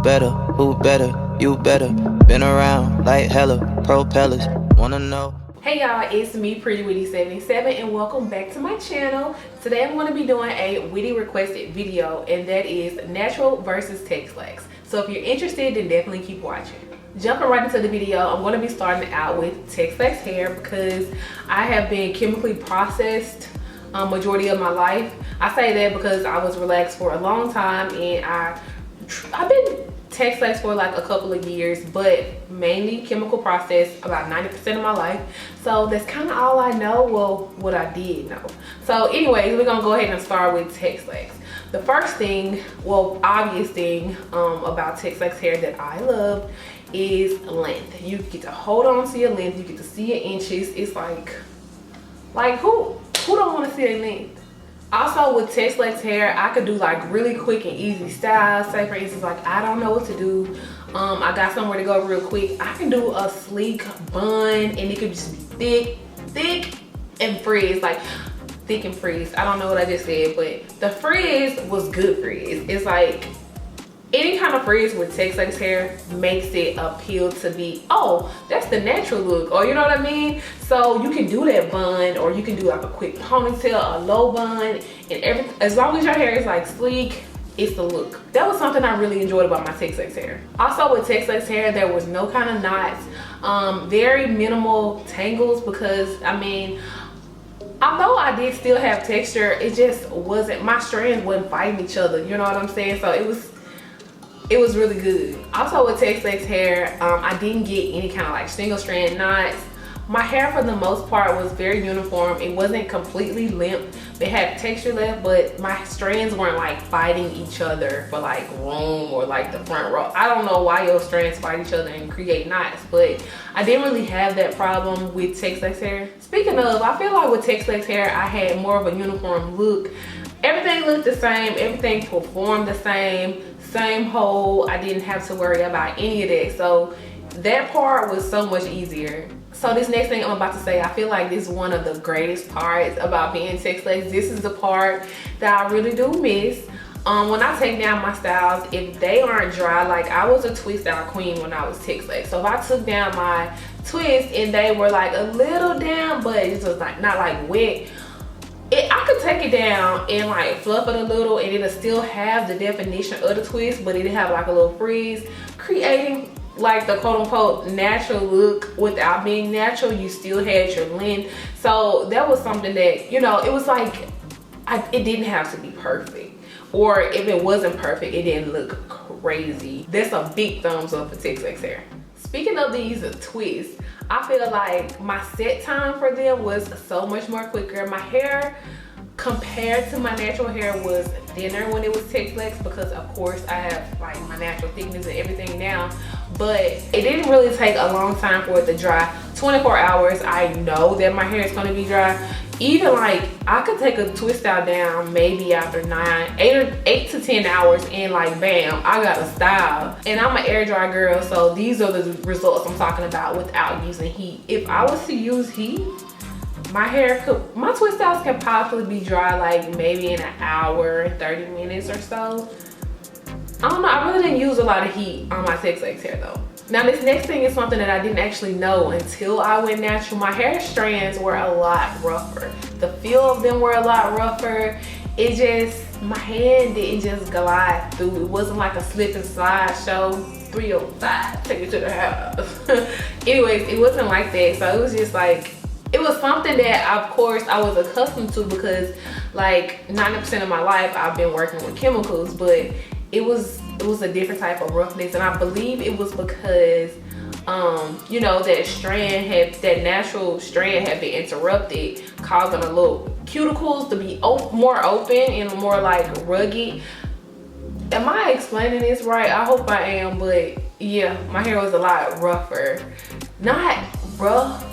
better, who better, you better. Been around like hella propellers, wanna know. Hey y'all, it's me Prettywitty77 and welcome back to my channel. Today I'm going to be doing a Witty requested video, and that is natural versus Texlaxed. So if you're interested, then definitely keep watching. Jumping right into the video, I'm going to be starting out with Texlaxed hair because I have been chemically processed majority of my life. I say that because I was relaxed for a long time, and I've been Texlaxed for like a couple of years, but mainly chemical process about 90% of my life. So that's kind of all I know, well, what I did know. So anyways, we're gonna go ahead and start with Texlaxed. The first thing, well, obvious thing about Texlaxed hair that I love is length. You get to hold on to your length, you get to see your inches. It's like who don't want to see their length? Also with Texlaxed hair, I could do like really quick and easy styles. Say for instance, like I don't know what to do, I got somewhere to go real quick, I can do a sleek bun and it could just be thick and frizz, like thick and frizz. I don't know what I just said, but the frizz was good frizz. It's like any kind of frizz with Texlaxed hair makes it appeal to be, oh, that's the natural look, or you know what I mean? So you can do that bun, or you can do like a quick ponytail, a low bun, and as long as your hair is like sleek, it's the look. That was something I really enjoyed about my Texlaxed hair. Also with Texlaxed hair, there was no kind of knots, very minimal tangles, because I mean, although I did still have texture, it just wasn't, my strands wasn't fighting each other, you know what I'm saying? So it was really good. Also with Texlaxed hair, I didn't get any kind of like single strand knots. My hair for the most part was very uniform. It wasn't completely limp. It had texture left, but my strands weren't like fighting each other for like room or like the front row. I don't know why your strands fight each other and create knots, but I didn't really have that problem with Texlaxed hair. Speaking of, I feel like with Texlaxed hair, I had more of a uniform look. Everything looked the same, everything performed the same hole. I didn't have to worry about any of that, so that part was so much easier. So this next thing I'm about to say, I feel like this is one of the greatest parts about being Texlaxed. This is the part that I really do miss. When I take down my styles, if they aren't dry, like I was a twist out queen when I was Texlaxed. So if I took down my twists and they were like a little down, but it was like not like wet, I could take it down and like fluff it a little, and it'll still have the definition of the twist, but it'll have like a little frizz, creating like the quote-unquote natural look without being natural. You still had your length. So that was something that, you know, it was like it didn't have to be perfect, or if it wasn't perfect, it didn't look crazy. That's a big thumbs up for Texlaxed hair. Speaking of these twists, I feel like my set time for them was so much more quicker. My hair compared to my natural hair was thinner when it was Texlaxed, because of course I have like my natural thickness and everything now, but it didn't really take a long time for it to dry. 24 hours, I know that my hair is going to be dry. Even like I could take a twist out down maybe after 8 to 10 hours, and like bam, I got a style. And I'm an air dry girl, so these are the results I'm talking about without using heat. If I was to use heat, my twist outs can possibly be dry like maybe in an hour, 30 minutes or so. I don't know, I really didn't use a lot of heat on my Texlaxed hair though. Now this next thing is something that I didn't actually know until I went natural. My hair strands were a lot rougher. The feel of them were a lot rougher. It just, my hand didn't just glide through. It wasn't like a slip and slide show. 305, take it to the house. Anyways, it wasn't like that. So it was just like, it was something that of course I was accustomed to, because like 90% of my life I've been working with chemicals, but it was a different type of roughness. And I believe it was because you know, that natural strand had been interrupted, causing a little cuticles to be more open and more like rugged. Am I explaining this right? I hope I am, but yeah, my hair was a lot rougher. Not rough,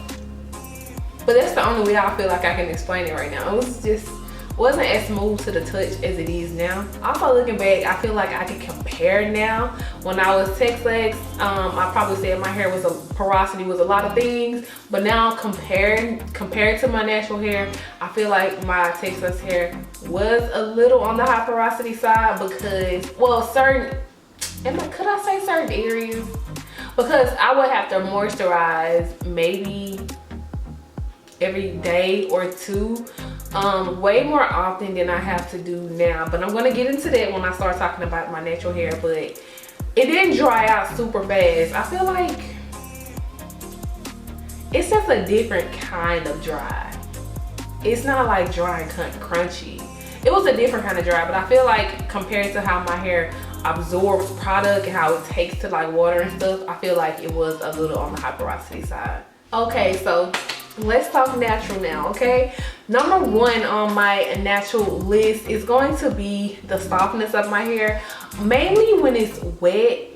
but that's the only way I feel like I can explain it right now. It wasn't as smooth to the touch as it is now. Also looking back, I feel like I can compare now. When I was Texlaxed, I probably said my hair was porosity was a lot of things, but now compared to my natural hair, I feel like my Texlaxed hair was a little on the high porosity side, because, well, certain could I say certain areas? Because I would have to moisturize maybe every day or two, way more often than I have to do now. But I'm gonna get into that when I start talking about my natural hair. But it didn't dry out super fast. I feel like it's just a different kind of dry. It's not like dry and crunchy. It was a different kind of dry, but I feel like compared to how my hair absorbs product and how it takes to like water and stuff, I feel like it was a little on the high porosity side. Okay, so let's talk natural now, okay? Number one on my natural list is going to be the softness of my hair, mainly when it's wet.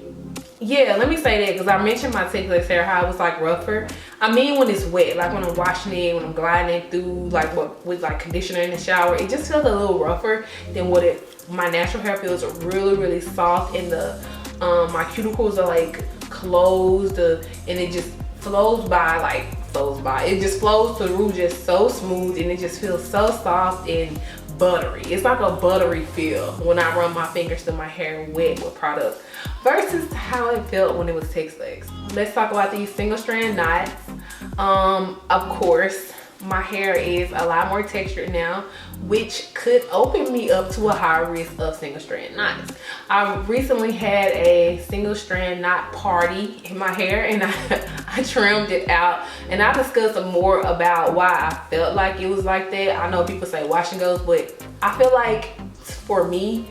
Yeah, let me say that because I mentioned my Texlaxed hair, how it was like rougher. I mean when it's wet, like when I'm washing it, when I'm gliding it through, like with like conditioner in the shower, it just feels a little rougher than what my natural hair feels really soft, and the my cuticles are like closed, and it just flows by, it just flows through just so smooth, and it just feels so soft and buttery. It's like a buttery feel when I run my fingers through my hair wet with product versus how it felt when it was Texlaxed. Let's talk about these single strand knots. Of course, my hair is a lot more textured now, which could open me up to a higher risk of single strand knots. I recently had a single strand knot party in my hair, and I trimmed it out, and I discussed more about why I felt like it was like that. I know people say wash and goes, but I feel like for me,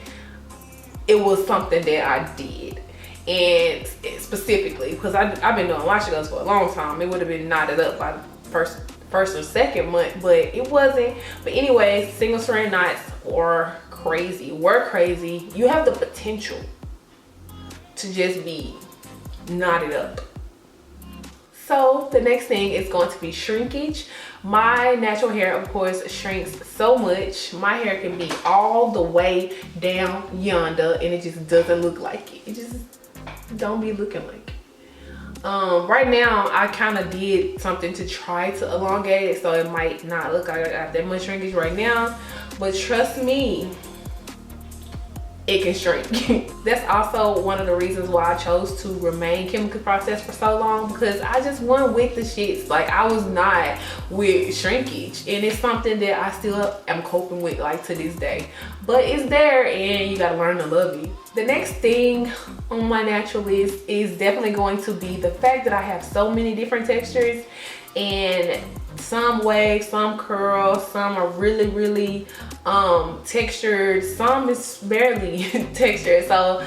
it was something that I did. And specifically, because I've been doing wash and goes for a long time, it would have been knotted up by the first or second month, but it wasn't. But anyways, single strand knots were crazy. You have the potential to just be knotted up. So the next thing is going to be shrinkage. My natural hair, of course, shrinks so much. My hair can be all the way down yonder, and it just doesn't look like it. It just don't be looking like it. Right now I kind of did something to try to elongate it, so it might not look like I got that much shrinkage right now, but trust me, it can shrink. That's also one of the reasons why I chose to remain chemically processed for so long, because I just wasn't with the shits. Like, I was not with shrinkage, and it's something that I still am coping with, like, to this day. But it's there, and you gotta learn to love it. The next thing on my natural list is definitely going to be the fact that I have so many different textures, and some wave, some curl, some are really textured, some is barely textured. So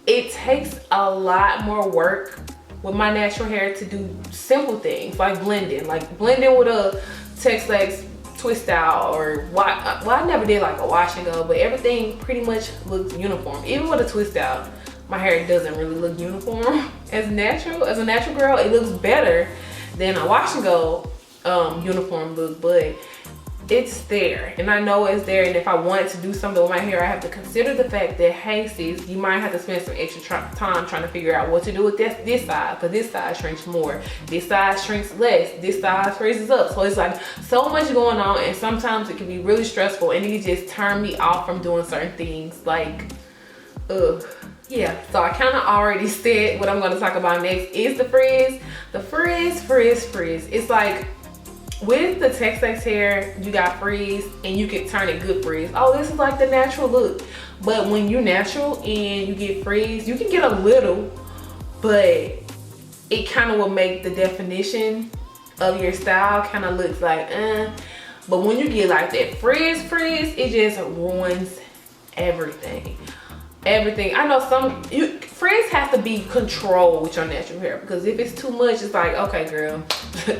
it takes a lot more work with my natural hair to do simple things like blending with a Texlaxed twist out, or well, I never did like a wash and go, but everything pretty much looks uniform. Even with a twist out, my hair doesn't really look uniform. As a natural girl, it looks better than a wash and go uniform look, but it's there, and I know it's there. And if I want to do something with my hair, I have to consider the fact that, hey sis, you might have to spend some extra time trying to figure out what to do with this side, because this side shrinks more, this side shrinks less, this side freezes up. So it's like so much going on, and sometimes it can be really stressful, and it just turn me off from doing certain things. Like, ugh. Yeah, so I kind of already said what I'm going to talk about next is the frizz. The frizz. It's like, with the Texlaxed hair, you got frizz, and you can turn it good frizz. Oh, this is like the natural look. But when you're natural and you get frizz, you can get a little, but it kind of will make the definition of your style kind of looks like, But when you get like that frizz, it just ruins everything. I know frizz has to be controlled with your natural hair, because if it's too much, it's like, okay girl,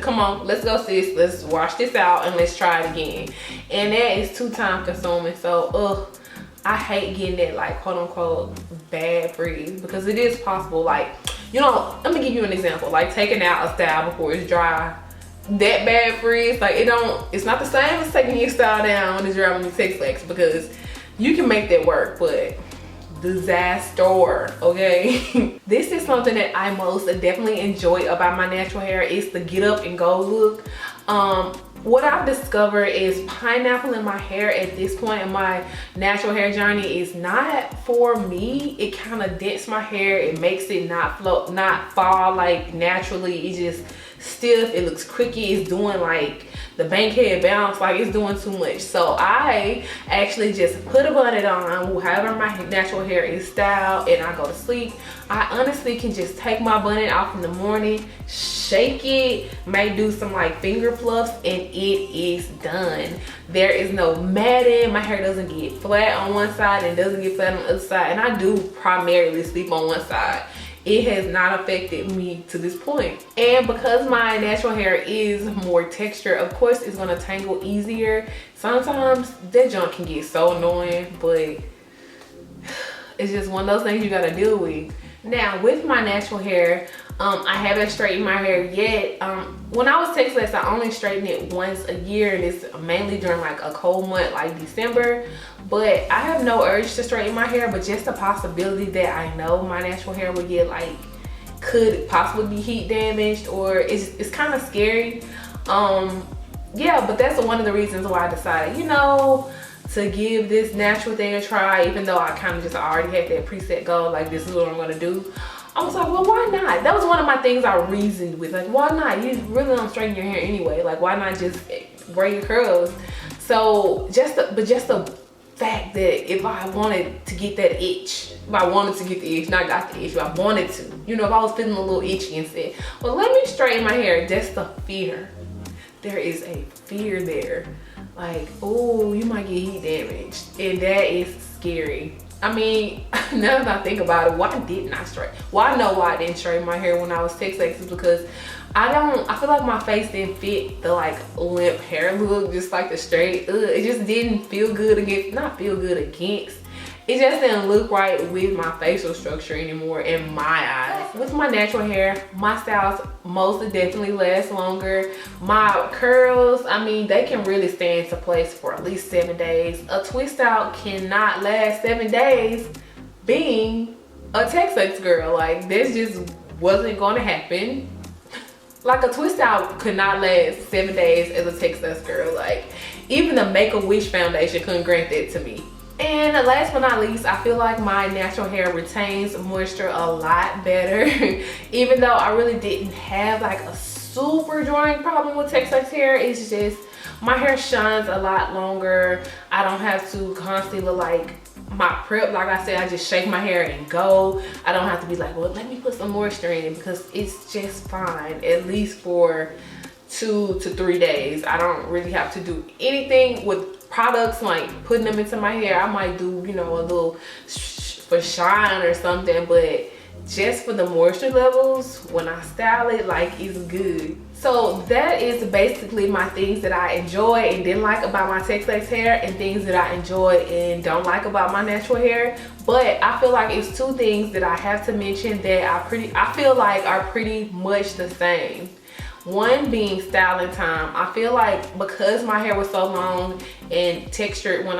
come on, let's go sis, let's wash this out and let's try it again. And that is too time consuming. So I hate getting that, like, quote unquote bad frizz, because it is possible. Like, you know, let me give you an example, like taking out a style before it's dry. That bad frizz, like, it's not the same as taking your style down when it's dry when you Texlaxed, because you can make that work, but disaster, okay? This is something that I most definitely enjoy about my natural hair. It's the get up and go look. What I've discovered is pineapple in my hair at this point in my natural hair journey is not for me. It kind of dents my hair. It makes it not float, not fall like naturally. It's just stiff. It looks cricky. It's doing like the bankhead bounce, like it's doing too much. So I actually just put a bonnet on, however my natural hair is styled, and I go to sleep. I honestly can just take my bonnet off in the morning, shake it, may do some like finger fluffs, and it is done. There is no matting. My hair doesn't get flat on one side and doesn't get flat on the other side, and I do primarily sleep on one side. It has not affected me to this point. And because my natural hair is more texture, of course it's gonna tangle easier. Sometimes that junk can get so annoying, but it's just one of those things you gotta deal with. Now with my natural hair, I haven't straightened my hair yet. When I was Texlaxed, I only straighten it once a year, and it's mainly during like a cold month like December. But I have no urge to straighten my hair, but just the possibility that I know my natural hair would get like, could possibly be heat damaged, or it's kind of scary. Yeah, but that's one of the reasons why I decided, you know, to give this natural thing a try, even though I kind of just already had that preset goal, like this is what I'm gonna do. I was like, well, why not? That was one of my things I reasoned with, like, why not? You really don't straighten your hair anyway. Like, why not just wear your curls? So but just the fact that if I wanted to get that itch, if I wanted to get the itch, not got the itch, but I wanted to, you know, if I was feeling a little itchy and said, well, let me straighten my hair, that's the fear. There is a fear there. Like, oh, you might get heat damaged, and that is scary. I mean, now that I think about it, why didn't I straighten? Well, I know why I didn't straighten my hair when I was Texlaxed, is because I feel like my face didn't fit the like limp hair look, just like the straight. It just didn't feel good against, not feel good against. It just didn't look right with my facial structure anymore in my eyes. With my natural hair, my styles most definitely last longer. My curls, I mean, they can really stay into place for at least 7 days. A twist out cannot last 7 days being a Texlaxed girl. Like, this just wasn't gonna happen. Like, a twist out could not last 7 days as a Texlaxed girl. Like, even the Make-A-Wish foundation couldn't grant that to me. And last but not least, I feel like my natural hair retains moisture a lot better. Even though I really didn't have like a super drying problem with Texlaxed hair, it's just my hair shines a lot longer. I don't have to constantly look like my prep. Like I said, I just shake my hair and go. I don't have to be like, well, let me put some moisture in it, because it's just fine, at least for 2 to 3 days. I don't really have to do anything with products like putting them into my hair. I might do, you know, a little for shine or something, but just for the moisture levels, when I style it, like, it's good. So that is basically my things that I enjoy and didn't like about my Texlaxed hair, and things that I enjoy and don't like about my natural hair. But I feel like it's 2 things that I have to mention that I feel like are pretty much the same. One being styling time. I feel like because my hair was so long and textured when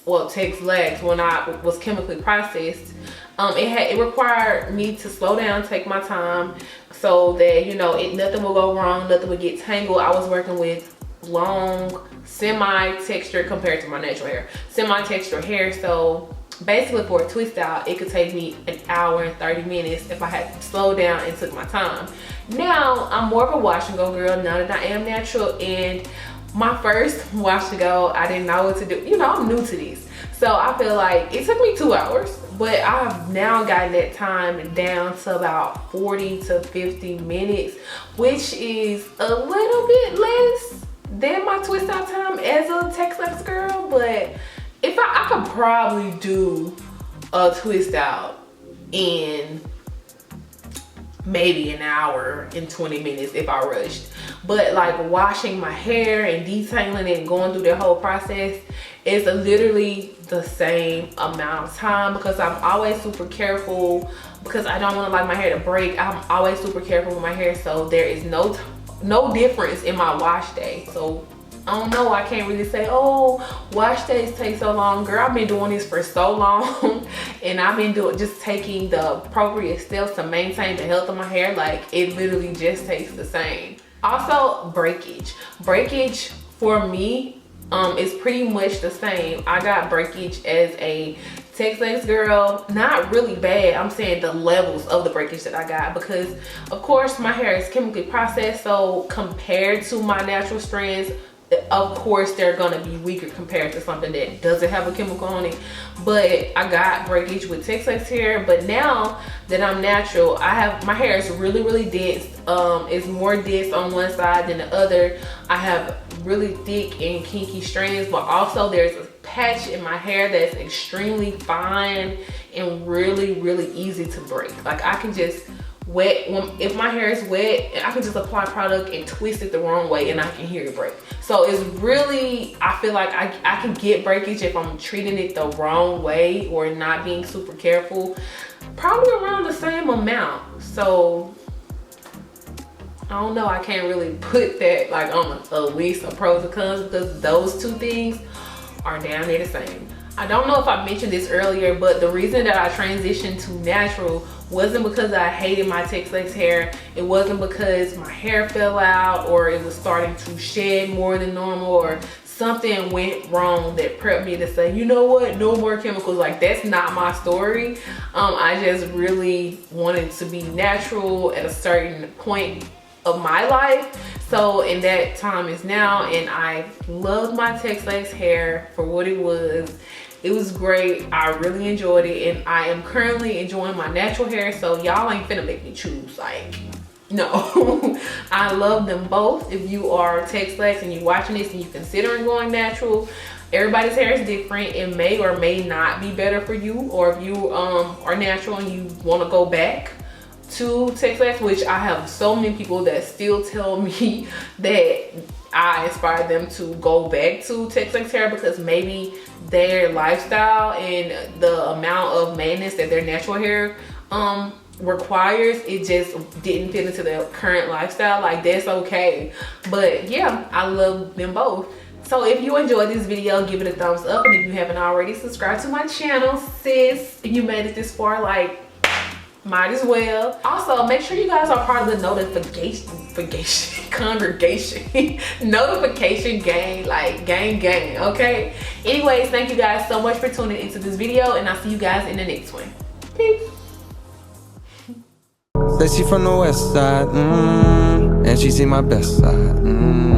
Texlaxed, when I was chemically processed, it required me to slow down, take my time, so that, you know, nothing will go wrong, nothing would get tangled. I was working with long, semi-textured compared to my natural hair, semi-textured hair. So basically for a twist out, it could take me an hour and 30 minutes if I had to slow down and took my time. Now I'm more of a wash and go girl now that I am natural, and my first wash and go, I didn't know what to do. You know, I'm new to these, so I feel like it took me 2 hours, but I've now gotten that time down to about 40 to 50 minutes, which is a little bit less than my twist out time as a Texlaxed girl. But if I could probably do a twist out in maybe an hour and 20 minutes if I rushed. But like washing my hair and detangling it and going through that whole process is literally the same amount of time, because I'm always super careful, because I don't want to like my hair to break. I'm always super careful with my hair, so there is no difference in my wash day. So I don't know, I can't really say, oh, wash days take so long. Girl, I've been doing this for so long, and I've been just taking the appropriate steps to maintain the health of my hair. Like, it literally just tastes the same. Also, breakage. Breakage for me is pretty much the same. I got breakage as a Texlaxed girl. Not really bad. I'm saying the levels of the breakage that I got, because of course my hair is chemically processed, so compared to my natural strands, of course they're gonna be weaker compared to something that doesn't have a chemical on it. But I got breakage with Texlaxed hair. But now that I'm natural, I have, my hair is really dense. It's more dense on one side than the other. I have really thick and kinky strands, but also there's a patch in my hair that's extremely fine and really easy to break. Like I can just if my hair is wet, I can just apply product and twist it the wrong way and I can hear it break. So it's really, I feel like I can get breakage if I'm treating it the wrong way or not being super careful, probably around the same amount. So I don't know, I can't really put that like on a list of pros and cons, because those two things are damn near the same. I don't know if I mentioned this earlier, but the reason that I transitioned to natural wasn't because I hated my Texlaxed hair. It wasn't because my hair fell out or it was starting to shed more than normal or something went wrong that prepped me to say, you know what, no more chemicals. Like, that's not my story. I just really wanted to be natural at a certain point of my life. So, and that time is now, and I loved my Texlaxed hair for what it was. It was great. I really enjoyed it, and I am currently enjoying my natural hair, so y'all ain't finna make me choose. Like, no. I love them both. If you are Texlaxed and you're watching this and you're considering going natural, everybody's hair is different. It may or may not be better for you. Or if you are natural and you want to go back to Texlaxed, which I have so many people that still tell me that I inspired them to go back to Texlaxed hair because maybe their lifestyle and the amount of maintenance that their natural hair requires, it just didn't fit into their current lifestyle. Like, that's okay. But yeah, I love them both. So if you enjoyed this video, give it a thumbs up, and if you haven't already, subscribe to my channel, sis. If you made it this far, like, might as well. Also, make sure you guys are part of the congregation notification gang, like gang, okay? Anyways, thank you guys so much for tuning into this video, and I'll see you guys in the next one. Peace. Said she from the west side, and she see my best side.